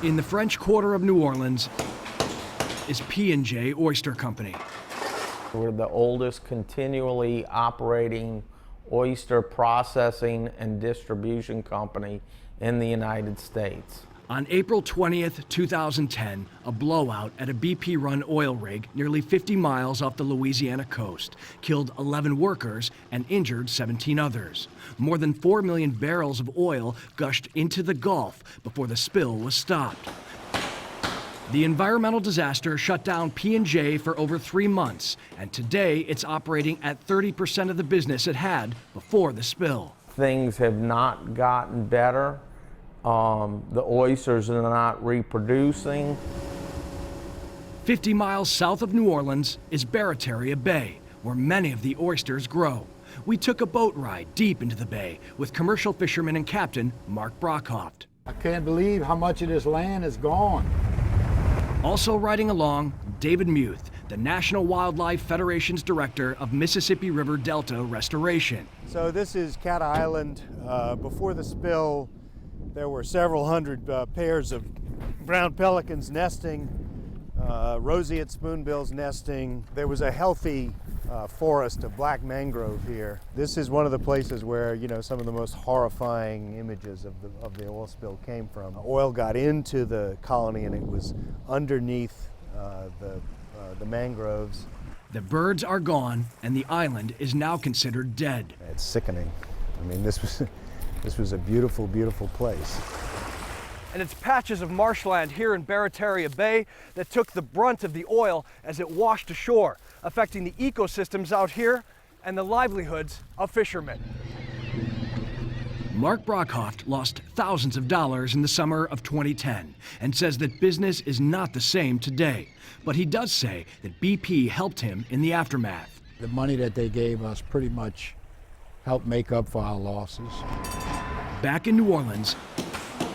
In the French Quarter of New Orleans is P&J Oyster Company. We're the oldest continually operating oyster processing and distribution company in the United States. On April 20th, 2010, a blowout at a BP-run oil rig nearly 50 miles off the Louisiana coast killed 11 workers and injured 17 others. More than 4 million barrels of oil gushed into the Gulf before the spill was stopped. The environmental disaster shut down P&J for over 3 months, and today it's operating at 30% of the business it had before the spill. Things have not gotten better. The oysters are not reproducing. 50 miles south of New Orleans is Barataria Bay, where many of the oysters grow. We took a boat ride deep into the bay with commercial fisherman and captain Mark Brockhoft. I can't believe how much of this land is gone. Also riding along, David Muth, the National Wildlife Federation's director of Mississippi River Delta Restoration. So this is Cat Island. Before the spill, there were several hundred pairs of brown pelicans nesting, roseate spoonbills nesting. There was a healthy forest of black mangrove here. This is one of the places where, you know, some of the most horrifying images of the oil spill came from. Oil got into the colony and it was underneath the mangroves. The birds are gone and the island is now considered dead. It's sickening. I mean, this was a beautiful, beautiful place. And it's patches of marshland here in Barataria Bay that took the brunt of the oil as it washed ashore, affecting the ecosystems out here and the livelihoods of fishermen. Mark Brockhoft lost thousands of dollars in the summer of 2010 and says that business is not the same today. But he does say that BP helped him in the aftermath. The money that they gave us pretty much helped make up for our losses. Back in New Orleans,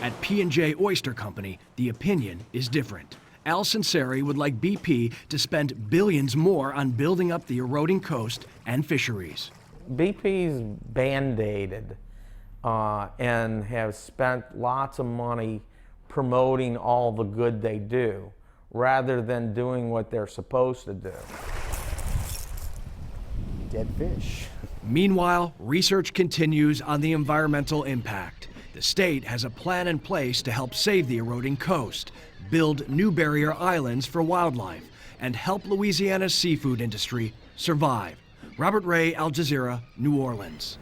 at P&J Oyster Company, the opinion is different. Al Sinceri would like BP to spend billions more on building up the eroding coast and fisheries. BP's band-aided and have spent lots of money promoting all the good they do, rather than doing what they're supposed to do. Dead fish. Meanwhile, research continues on the environmental impact. The state has a plan in place to help save the eroding coast, build new barrier islands for wildlife, and help Louisiana's seafood industry survive. Robert Ray, Al Jazeera, New Orleans.